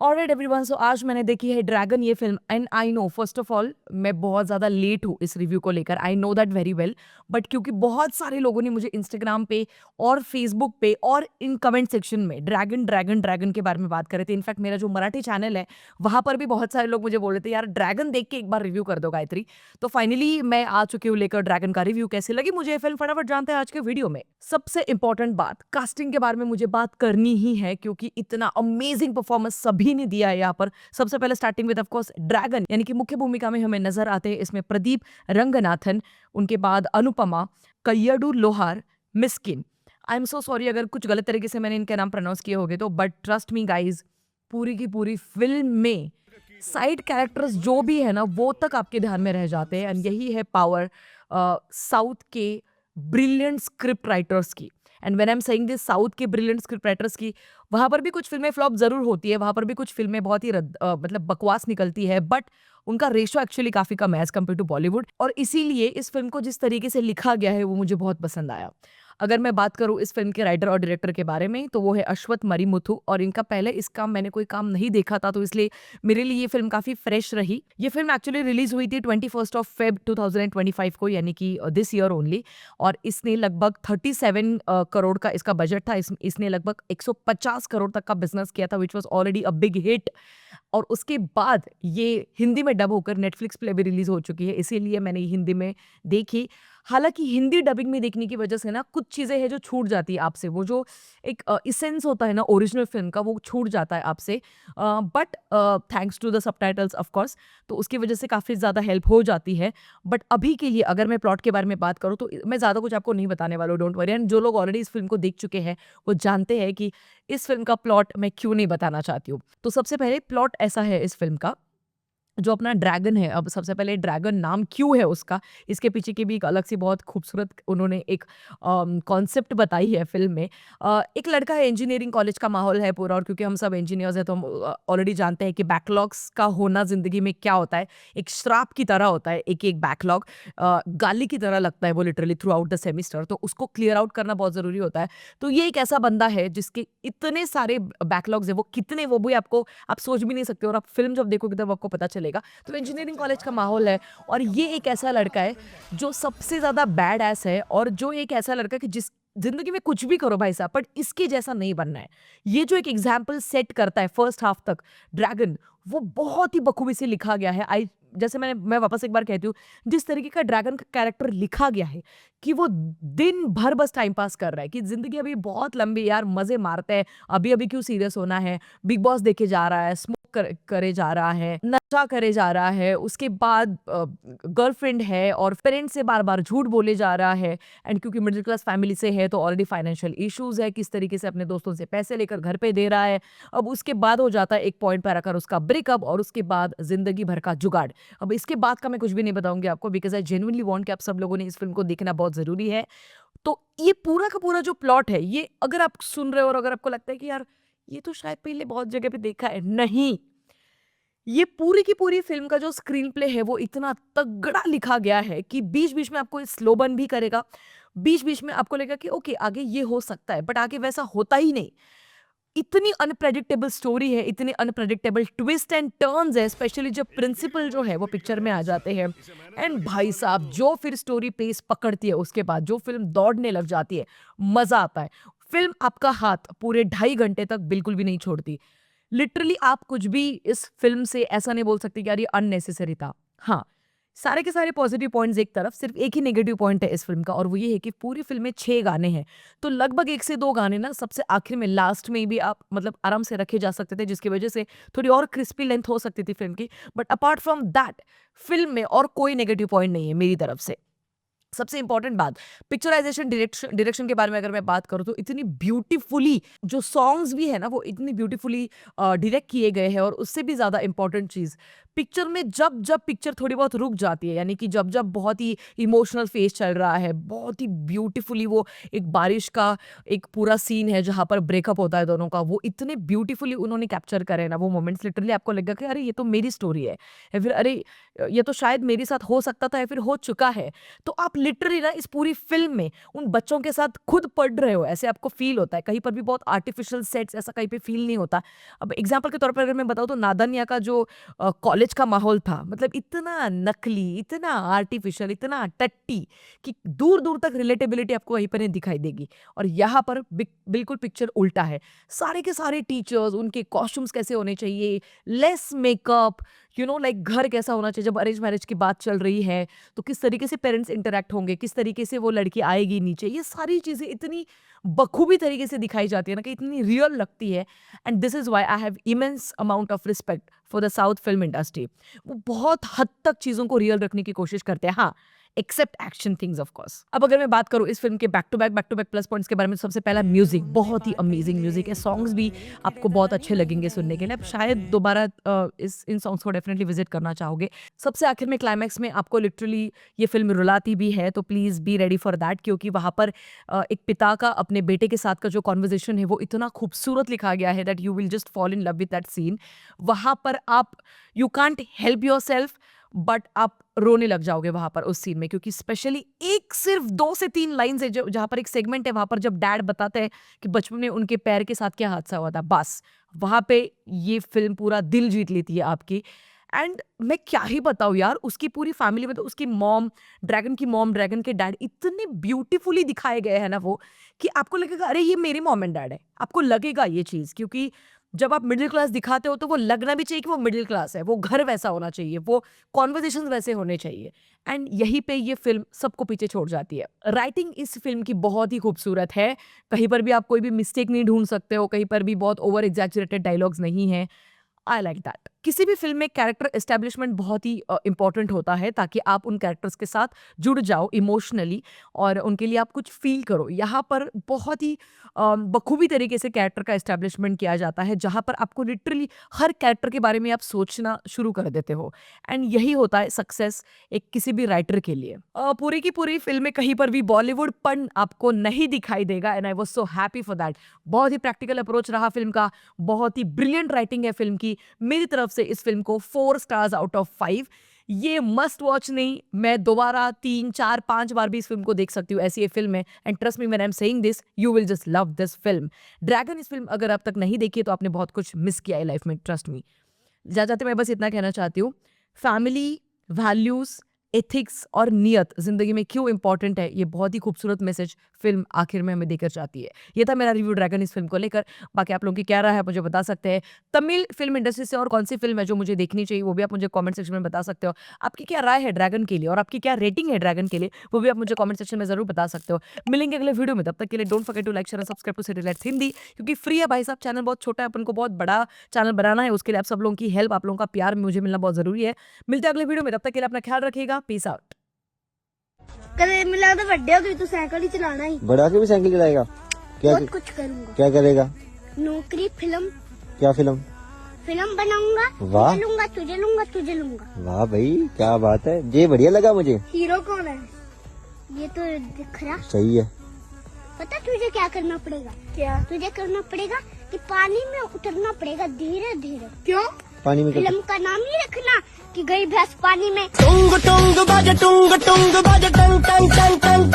Alright everyone, सो आज मैंने देखी है ड्रैगन ये film and I know first of all मैं बहुत ज़्यादा लेट हूँ इस रिव्यू को लेकर। I know that very well, but क्योंकि बहुत सारे लोगों ने मुझे इंस्टाग्राम पे और फेसबुक पे और इन कमेंट सेक्शन में ड्रैगन ड्रैगन ड्रैगन के बारे में बात कर रहे थे। इनफैक्ट मेरा जो मराठी चैनल है वहाँ पर भी बहुत सारे लोग मुझे बोल रहे थे यार ड्रैगन देख के एक बार रिव्यू कर दो गायत्री। तो फाइनली मैं आ चुकी हूँ लेकर ड्रैगन का रिव्यू। कैसी लगी मुझे ये फिल्म फटाफट जानते हैं आज के वीडियो में। सबसे इंपॉर्टेंट बात, कास्टिंग के बारे में मुझे बात करनी ही है क्योंकि इतना अमेजिंग परफॉर्मेंस सभी ने दिया है यहाँ पर। सबसे पहले starting with of course dragon, यानी कि मुख्य भूमिका में हमें नजर आते हैं इसमें प्रदीप रंगनाथन, उनके बाद अनुपमा, कय्यडू लोहार, Miskin. I am so sorry अगर कुछ गलत तरीके से मैंने इनके नाम प्रोनाउंस किए होंगे तो, बट ट्रस्ट मी गाइज, पूरी की पूरी फिल्म में साइड कैरेक्टर्स जो भी है ना वो तक आपके ध्यान में रह जाते हैं। एंड यही है पावर साउथ के ब्रिलियंट स्क्रिप्ट राइटर्स की। And when I am saying this, south के ब्रिलियंट स्क्रिप्ट राइटर्स की, वहाँ पर भी कुछ फिल्में फ्लॉप जरूर होती है, वहाँ पर भी कुछ फिल्में बहुत ही मतलब बकवास निकलती है, बट उनका रेशो एक्चुअली काफी कम है एज कम्पेयर टू बॉलीवुड। और इसीलिए इस फिल्म को जिस तरीके से लिखा गया है वो मुझे बहुत पसंद आया। अगर मैं बात करूं इस फिल्म के राइटर और डायरेक्टर के बारे में तो वो है अश्वथ मरीमुथु, और इनका पहले इसका मैंने कोई काम नहीं देखा था, तो इसलिए मेरे लिए ये फिल्म काफी फ्रेश रही। ये फिल्म एक्चुअली रिलीज हुई थी 21 फेब 2025 को, यानी कि दिस ईयर ओनली। और इसने लगभग 37 करोड़ का इसका बजट था। इसने लगभग 150 करोड़ तक का बिजनेस किया था, which was already a big hit. और उसके बाद ये हिंदी में डब होकर नेटफ्लिक्स पे भी रिलीज हो चुकी है, इसीलिए मैंने ये हिंदी में देखी। हालांकि हिंदी डबिंग में देखने की वजह से ना कुछ चीजें हैं जो छूट जाती है आपसे, वो जो एक इसेंस होता है ना ओरिजिनल फिल्म का, वो छूट जाता है आपसे। But thanks to the subtitles of course, तो उसकी वजह से काफ़ी ज़्यादा हेल्प हो जाती है। बट अभी के लिए अगर मैं प्लॉट के बारे में बात करूँ तो मैं ज़्यादा कुछ आपको नहीं बताने वाला हूँ, डोंट वरी। एंड जो लोग ऑलरेडी इस फिल्म को देख चुके हैं वो जानते हैं कि इस फिल्म का प्लॉट मैं क्यों नहीं बताना चाहती हूँ। तो सबसे पहले प्लॉट ऐसा है इस फिल्म का, जो अपना ड्रैगन है। अब सबसे पहले ड्रैगन नाम क्यों है उसका, इसके पीछे की भी एक अलग सी बहुत खूबसूरत उन्होंने एक कॉन्सेप्ट बताई है फिल्म में। एक लड़का है, इंजीनियरिंग कॉलेज का माहौल है पूरा, और क्योंकि हम सब इंजीनियर्स हैं तो हम ऑलरेडी जानते हैं कि बैकलॉग्स का होना जिंदगी में क्या होता है। एक श्राप की तरह होता है एक एक बैकलॉग, गाली की तरह लगता है वो literally through out the semester, तो उसको क्लियर आउट करना बहुत ज़रूरी होता है। तो ये एक ऐसा बंदा है जिसके इतने सारे बैकलॉग्स है, वो कितने, वो भी आपको आप सोच भी नहीं सकते, और आप फिल्म जब देखोगे तब आपको पता चलेगा। तो इंजीनियरिंग कॉलेज का माहौल है, और ये एक ऐसा लड़का है जो सबसे ज्यादा बैड एस है, और जो एक ऐसा लड़का है कि जिस जिंदगी में कुछ भी करो भाई साहब, बट इसके जैसा नहीं बनना है। ये जो एक एग्जाम्पल सेट करता है फर्स्ट हाफ तक ड्रैगन, वो बहुत ही बखूबी से लिखा गया है। आई जैसे मैं वापस एक बार कहती हूँ, जिस तरीके का ड्रैगन का कैरेक्टर लिखा गया है कि वो दिन भर बस टाइम पास कर रहा है कि जिंदगी अभी बहुत लंबी यार, मजे मारते हैं, अभी अभी क्यों सीरियस होना है। बिग बॉस देखे जा रहा है, स्मोक करे जा रहा है, नशा करे जा रहा है, उसके बाद गर्लफ्रेंड है और पेरेंट्स से बार बार झूठ बोले जा रहा है। एंड क्योंकि मिडिल क्लास फैमिली से है तो ऑलरेडी फाइनेंशियल इश्यूज है, किस तरीके से अपने दोस्तों से पैसे लेकर घर पे दे रहा है। अब उसके बाद हो जाता है एक पॉइंट पर आकर उसका ब्रेकअप, और उसके बाद जिंदगी भर का जुगाड़। अब इसके बाद का मैं कुछ भी नहीं बताऊंगी आपको, बिकॉज आई जेन्युइनली वांट कि आप सब लोगों ने इस फिल्म को देखना बहुत जरूरी है। तो ये पूरा का पूरा जो प्लॉट है, ये अगर आप सुन रहे हो और अगर आपको लगता है कि यार ये तो शायद पहले बहुत जगह पे देखा है, नहीं, ये पूरी की पूरी फिल्म का जो स्क्रीन प्ले है वो इतना तगड़ा लिखा गया है कि बीच बीच में आपको स्लो बर्न भी करेगा, बीच बीच में आपको लगेगा कि ओके आगे ये हो सकता है, बट आगे वैसा होता ही नहीं। इतनी अनप्रेडिक्टेबल स्टोरी है, इतने अनप्रेडिक्टेबल ट्विस्ट एंड टर्न्स है, स्पेशली जब प्रिंसिपल जो है वो पिक्चर में आ जाते हैं। एंड भाई साहब जो फिर स्टोरी पेस पकड़ती है, उसके बाद जो फिल्म दौड़ने लग जाती है, मजा आता है। फिल्म आपका हाथ पूरे 2.5 घंटे तक बिल्कुल भी नहीं छोड़ती। लिटरली आप कुछ भी इस फिल्म से ऐसा नहीं बोल सकते कि यार ये अननेसेसरी था। हाँ, सारे के सारे पॉजिटिव पॉइंट्स एक तरफ, सिर्फ एक ही नेगेटिव पॉइंट है इस फिल्म का, और वो ये है कि पूरी फिल्म में 6 गाने हैं। तो लगभग 1 से 2 गाने ना सबसे आखिर में लास्ट में भी आप मतलब आराम से रखे जा सकते थे, जिसकी वजह से थोड़ी और क्रिस्पी लेंथ हो सकती थी फिल्म की। But apart from that film में और कोई नेगेटिव पॉइंट नहीं है मेरी तरफ से। सबसे इंपॉर्टेंट बात, पिक्चराइजेशन, डायरेक्शन के बारे में अगर मैं बात करूं तो इतनी ब्यूटीफुली जो सॉन्ग्स भी है ना वो इतनी ब्यूटीफुली डायरेक्ट किए गए हैं। और उससे भी ज्यादा इंपॉर्टेंट चीज, पिक्चर में जब पिक्चर थोड़ी बहुत रुक जाती है, यानी कि जब बहुत ही इमोशनल फेज चल रहा है, बहुत ही ब्यूटीफुली वो एक बारिश का एक पूरा सीन है जहाँ पर ब्रेकअप होता है दोनों का, वो इतने ब्यूटीफुली उन्होंने कैप्चर करे ना वो मोमेंट्स, लिटरली आपको लगेगा कि अरे ये तो मेरी स्टोरी है, या फिर अरे ये तो शायद मेरे साथ हो सकता था या फिर हो चुका है। तो आप लिटरली ना इस पूरी फिल्म में उन बच्चों के साथ खुद पढ़ रहे हो, ऐसे आपको फील होता है। कहीं पर भी बहुत आर्टिफिशियल सेट्स ऐसा कहीं पे फील नहीं होता। अब एग्जाम्पल के तौर पर अगर मैं बताऊँ तो नादनिया का जो कॉलेज का माहौल था, मतलब इतना नकली, इतना आर्टिफिशियल, इतना टट्टी कि दूर दूर तक रिलेटेबिलिटी आपको वहीं पर नहीं दिखाई देगी। और यहाँ पर बिल्कुल पिक्चर उल्टा है। सारे के सारे टीचर्स, उनके कॉस्ट्यूम्स कैसे होने चाहिए, लेस मेकअप, लाइक घर कैसा होना चाहिए, जब अरेंज मैरिज की बात चल रही है तो किस तरीके से पेरेंट्स इंटरेक्ट होंगे, किस तरीके से वो लड़की आएगी नीचे, ये सारी चीज़ें इतनी बखूबी तरीके से दिखाई जाती है ना कि इतनी रियल लगती है। And this is why I have immense amount of respect for the south film industry. वो बहुत हद तक चीज़ों को रियल रखने की कोशिश करते हैं, हाँ, except action things of course. अब अगर मैं बात करूँ इस फिल्म के back to back plus points के बारे में, सबसे पहला म्यूजिक, बहुत ही अमेजिंग म्यूजिक है। सॉन्ग्स भी आपको बहुत अच्छे लगेंगे सुनने के लिए, आप शायद दोबारा इन सॉन्ग्स को डेफिनेटली विजिट करना चाहोगे। सबसे आखिर में क्लाइमैक्स में आपको लिटरली ये फिल्म रुलाती भी है, तो please be ready for that, क्योंकि वहाँ पर एक पिता का अपने बेटे के साथ का जो कॉन्वर्जेशन है वो इतना खूबसूरत लिखा गया है that you will just fall in love with that scene. वहाँ पर आप you can't help yourself, but आप रोने लग जाओगे वहां पर उस सीन में, क्योंकि स्पेशली एक सिर्फ 2 से 3 लाइन्स है जहां पर एक सेगमेंट है, वहां पर जब डैड बताते हैं कि बचपन में उनके पैर के साथ क्या हादसा हुआ था, बस वहां पे ये फिल्म पूरा दिल जीत लेती है आपकी। एंड मैं क्या ही बताऊँ यार, उसकी पूरी फैमिली में तो उसकी मॉम, ड्रैगन के डैड इतने ब्यूटीफुली दिखाए गए हैं ना वो, कि आपको लगेगा अरे ये मेरी मॉम एंड डैड है, आपको लगेगा ये चीज़, क्योंकि जब आप मिडिल क्लास दिखाते हो तो वो लगना भी चाहिए कि वो मिडिल क्लास है, वो घर वैसा होना चाहिए, वो कॉन्वर्जेशंस वैसे होने चाहिए। एंड यहीं पे ये फिल्म सबको पीछे छोड़ जाती है। राइटिंग इस फिल्म की बहुत ही खूबसूरत है, कहीं पर भी आप कोई भी मिस्टेक नहीं ढूंढ सकते हो, कहीं पर भी बहुत ओवर एग्जैजरेटेड डायलॉग्स नहीं है। I like that. किसी भी फिल्म में कैरेक्टर एस्टेब्लिशमेंट बहुत ही इंपॉर्टेंट होता है, ताकि आप उन कैरेक्टर्स के साथ जुड़ जाओ इमोशनली और उनके लिए आप कुछ फील करो। यहाँ पर बहुत ही बखूबी तरीके से कैरेक्टर का एस्टेब्लिशमेंट किया जाता है, जहाँ पर आपको लिटरली हर कैरेक्टर के बारे में आप सोचना शुरू कर देते हो। एंड यही होता है सक्सेस एक किसी भी राइटर के लिए। पूरी की पूरी फिल्म में कहीं पर भी बॉलीवुड पन आपको नहीं दिखाई देगा, and I was so happy for that. बहुत ही प्रैक्टिकल अप्रोच रहा फिल्म का, बहुत ही ब्रिलियंट राइटिंग है फिल्म की। मेरी तरफ से इस फिल्म को 4 स्टार्स आउट ऑफ 5। ये मस्ट वॉच नहीं, मैं दोबारा 3, 4, 5 बार भी इस फिल्म को देख सकती हूँ, ऐसी ये फिल्म है। And trust me when I am saying this, you will just love this film. Dragon इस फिल्म अगर अब तक नहीं देखी है तो आपने बहुत कुछ मिस किया है लाइफ में, ट्रस्ट मी। जाते मैं बस इतना कहना चाहती हूँ, फैमिली, वैल्यूज, एथिक्स और नियत जिंदगी में क्यों इंपॉर्टेंट है, ये बहुत ही खूबसूरत मैसेज फिल्म आखिर में हमें देकर जाती है। ये था मेरा रिव्यू ड्रैगन इस फिल्म को लेकर। बाकी आप लोगों की क्या राय है मुझे बता सकते हैं। तमिल फिल्म इंडस्ट्री से और कौन सी फिल्म है जो मुझे देखनी चाहिए, वो भी आप मुझे कमेंट सेक्शन में बता सकते हो। आपकी क्या राय है ड्रैगन के लिए और आपकी क्या रेटिंग है ड्रैगन के लिए, वो भी आप मुझे कमेंट सेक्शन में जरूर बता सकते हो। मिलेंगे अगले वीडियो में, तब तक के लिए don't forget to like, share, subscribe to city lights Hindi, क्योंकि फ्री है भाई साहब, चैनल बहुत छोटा है, अपन को बहुत बड़ा चैनल बनाना है, उसके लिए आप सब लोगों की हेल्प, आप लोगों का प्यार मुझे मिलना बहुत जरूरी है। मिलते हैं अगले वीडियो में, तब तक के लिए अपना ख्याल रखिएगा। Peace out. कदे मिला तो बड़े हो गए तो साइकिल ही चलाना ही। बड़ा के भी साइकिल चलाएगा? क्या बहुत कुछ करूंगा। क्या करेगा? नौकरी, फिल्म। क्या फिल्म? फिल्म बनाऊंगा। वाह। तुझे लूंगा। वाह भाई, क्या बात है, ये बढ़िया लगा मुझे। हीरो कौन है? ये तो दिख रहा। सही है। पता तुझे क्या करना पड़ेगा? क्या? तुझे करना पड़ेगा कि पानी में उतरना पड़ेगा धीरे धीरे। क्यों? पानी में फिल्म का नाम ही रखना कि गई भैंस पानी में। टुंग टुंग बाजे टंग टंग।